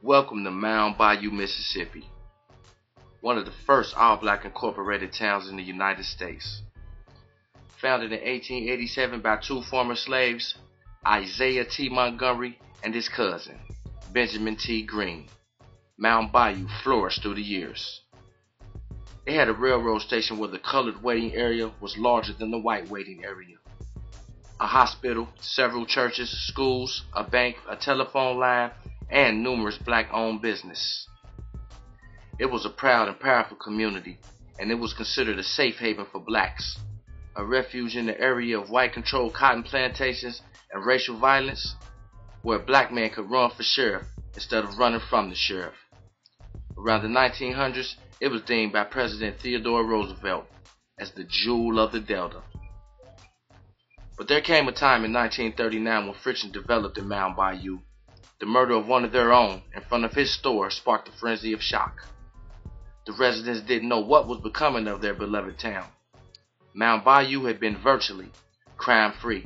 Welcome to Mound Bayou, Mississippi, one of the first all-black incorporated towns in the United States. Founded in 1887 by two former slaves, Isaiah T. Montgomery and his cousin, Benjamin T. Green, Mound Bayou flourished through the years. It had a railroad station where the colored waiting area was larger than the white waiting area. A hospital, several churches, schools, a bank, a telephone line, and numerous black-owned businesses. It was a proud and powerful community, and it was considered a safe haven for blacks, a refuge in the area of white-controlled cotton plantations and racial violence, where a black man could run for sheriff instead of running from the sheriff. Around the 1900s, it was deemed by President Theodore Roosevelt as the jewel of the Delta. But there came a time in 1939 when friction developed in Mound Bayou. The murder of one of their own in front of his store sparked a frenzy of shock. The residents didn't know what was becoming of their beloved town. Mound Bayou had been virtually crime-free.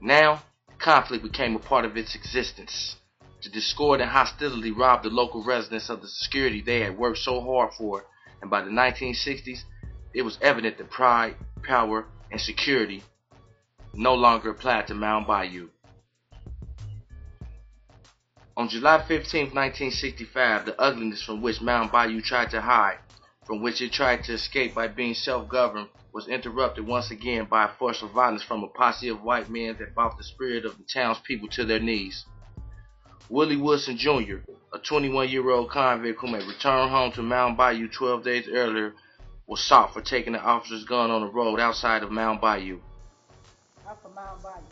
Now, conflict became a part of its existence. The discord and hostility robbed the local residents of the security they had worked so hard for, and by the 1960s, it was evident that pride, power, and security no longer applied to Mound Bayou. On July 15, 1965, the ugliness from which Mound Bayou tried to hide, from which it tried to escape by being self-governed, was interrupted once again by a force of violence from a posse of white men that brought the spirit of the townspeople to their knees. Willie Woodson Jr., a 21-year-old convict whom had returned home to Mound Bayou 12 days earlier, was sought for taking the officer's gun on the road outside of Mound Bayou. I'm from Mound Bayou,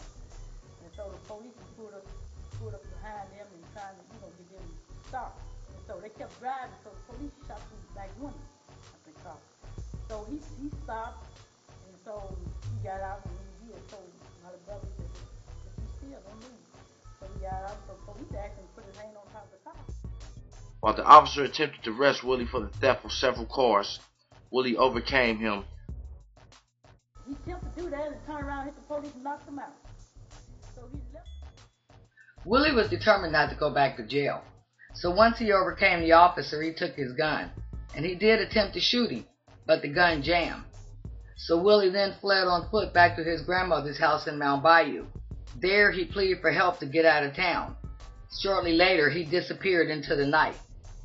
and so the police pulled up behind them and trying to, get them stopped. And so they kept driving, so the police shot through the back window of the car. So he stopped, and so he got out, and he had told my little brother that if he still don't move. So he got out, so the police actually put his hand on top of the car. While the officer attempted to arrest Willie for the theft of several cars, Willie overcame him. He attempted to do that and turned around, hit the police, and knocked him out. So he left. Willie was determined not to go back to jail. So once he overcame the officer, he took his gun. And he did attempt to shoot him, but the gun jammed. So Willie then fled on foot back to his grandmother's house in Mound Bayou. There he pleaded for help to get out of town. Shortly later, he disappeared into the night.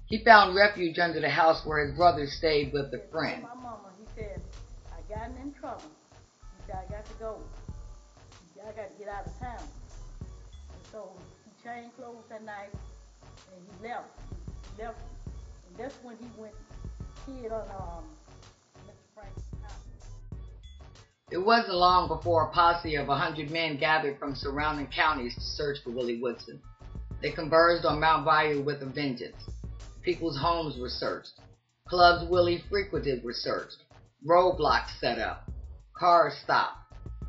He found refuge under the house where his brother stayed with a friend. My mama, he said, I got in trouble. He said, I got to go. I got to get out of town. And so he changed clothes that night, and he left. And that's when he went hid on Mr. Frank's house. It wasn't long before a posse of 100 men gathered from surrounding counties to search for Willie Woodson. They converged on Mound Bayou with a vengeance. People's homes were searched. Clubs Willie frequented were searched. Roadblocks set up. Cars stopped.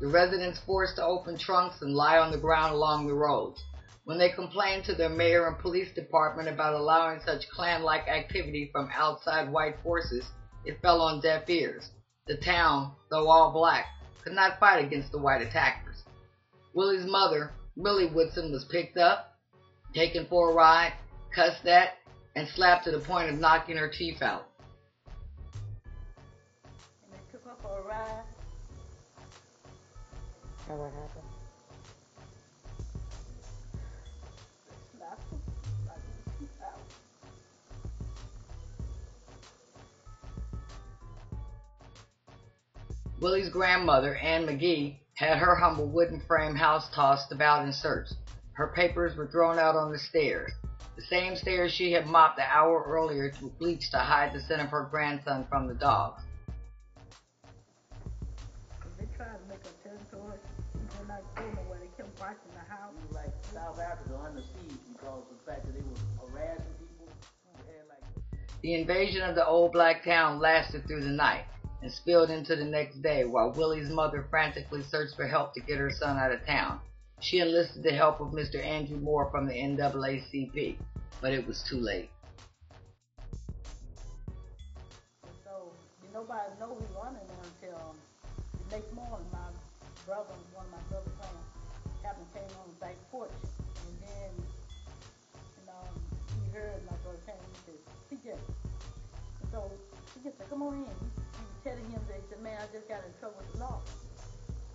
The residents forced to open trunks and lie on the ground along the roads. When they complained to their mayor and police department about allowing such Klan-like activity from outside white forces, it fell on deaf ears. The town, though all black, could not fight against the white attackers. Willie's mother, Willie Woodson, was picked up, taken for a ride, cussed at, and slapped to the point of knocking her teeth out. And they took her for a ride. And what happened? Slapped her her teeth out. Willie's grandmother, Ann McGee, had her humble wooden frame house tossed about and searched. Her papers were thrown out on the stairs, the same stairs she had mopped an hour earlier with bleach to hide the scent of her grandson from the dogs. They tried to make her territory. They're not going nowhere. They kept watching the house. It was like South Africa under siege because of the fact that they were harassing people who had The invasion of the old black town lasted through the night and spilled into the next day while Willie's mother frantically searched for help to get her son out of town. She enlisted the help of Mr. Andrew Moore from the NAACP, but it was too late. And so nobody knew he running until the next morning. One of my brother's friends, captain came on the back porch, and then heard my brother came and he said, CJ. And so CJ said, come on in. He was telling him that he said, man, I just got in trouble with the law.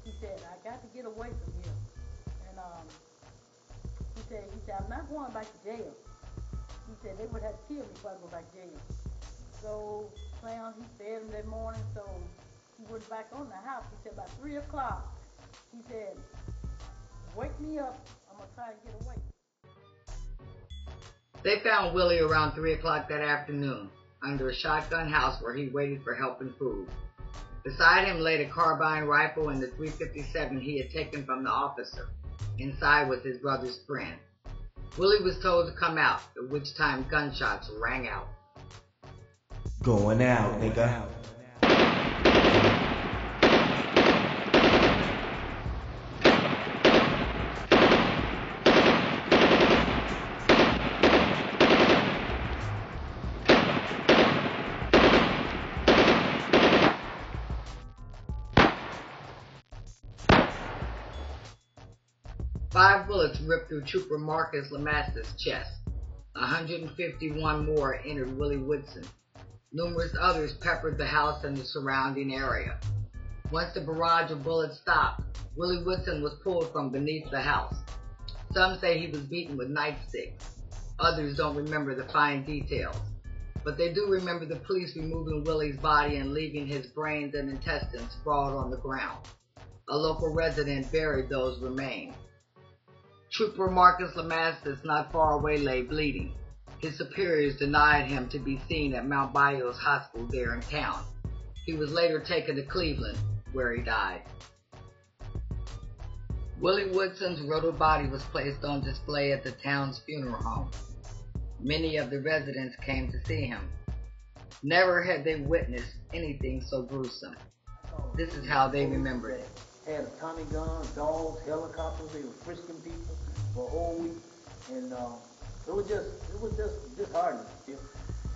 He said, I got to get away from here. And he said, I'm not going back to jail. He said they would have to kill me if I go back to jail. So he fed him that morning, so he went back on the house. He said about 3 o'clock, he said, wake me up, I'm going to try to get away. They found Willie around 3 o'clock that afternoon under a shotgun house where he waited for help and food. Beside him laid a carbine rifle and the .357 he had taken from the officer. Inside was his brother's friend. Willie was told to come out, at which time gunshots rang out. Going out, nigga. 5 bullets ripped through Trooper Marcus Lamaster's chest. 151 more entered Willie Woodson. Numerous others peppered the house and the surrounding area. Once the barrage of bullets stopped, Willie Woodson was pulled from beneath the house. Some say he was beaten with nightsticks. Others don't remember the fine details. But they do remember the police removing Willie's body and leaving his brains and intestines sprawled on the ground. A local resident buried those remains. Trooper Marcus Lamaster, not far away, lay bleeding. His superiors denied him to be seen at Mound Bayou's hospital there in town. He was later taken to Cleveland, where he died. Willie Woodson's rolled body was placed on display at the town's funeral home. Many of the residents came to see him. Never had they witnessed anything so gruesome. This is how they remembered it. Had a Tommy gun, dogs, helicopters. They were frisking people for a whole week, and it was just disheartening.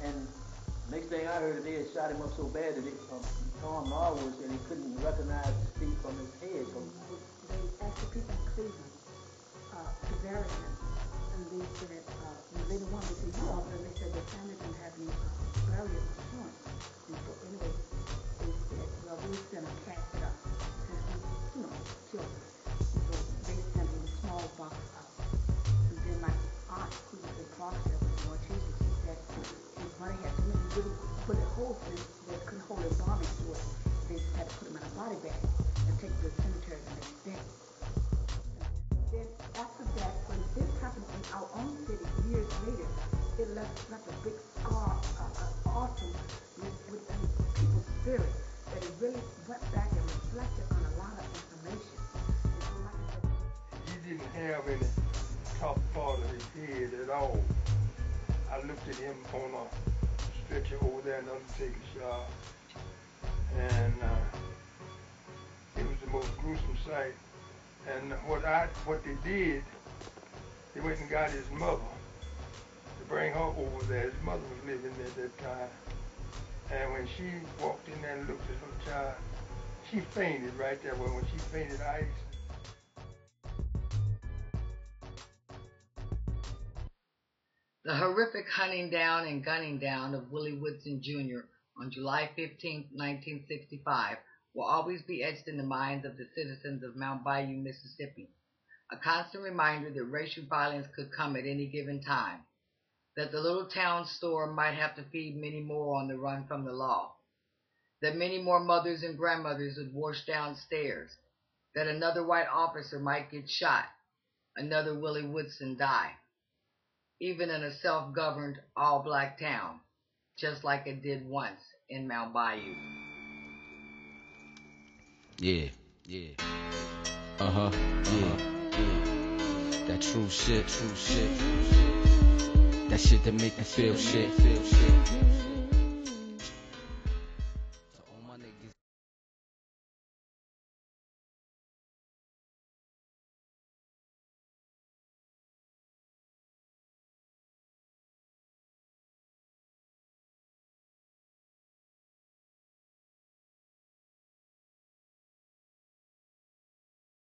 And next thing I heard, they had shot him up so bad that Tom Norwood said he couldn't recognize his feet from his head. So they asked the people in Cleveland to bury him, and they said they didn't want to say you offered, and they said their family didn't have any burial insurance. And so anyway, they said, well, we're going to cash it up. Children. So they sent him a small box out. And then my aunt, who was in Clarksville, North Massachusetts, she said his money had so many really put a hole in it that couldn't hold his body to it. They just had to put him in a body bag and take to the cemetery the next day. And then after that, when this happened in our own city years later, it left a big scar, awesome with people's spirit, that it really went back and reflected on a lot of information. He didn't have any top part of his head at all. I looked at him on a stretcher over there in the undertaker's shop, and it was the most gruesome sight. And what they did, they went and got his mother to bring her over there. His mother was living there at that time. And when she walked in there and looked at her child, she fainted right there. Well, when she fainted, The horrific hunting down and gunning down of Willie Woodson Jr. on July 15, 1965 will always be etched in the minds of the citizens of Mound Bayou, Mississippi. A constant reminder that racial violence could come at any given time. That the little town store might have to feed many more on the run from the law. That many more mothers and grandmothers would wash downstairs. That another white officer might get shot. Another Willie Woodson die. Even in a self-governed, all-black town, just like it did once in Mound Bayou. Yeah. That true shit. That shit that make you feel shit.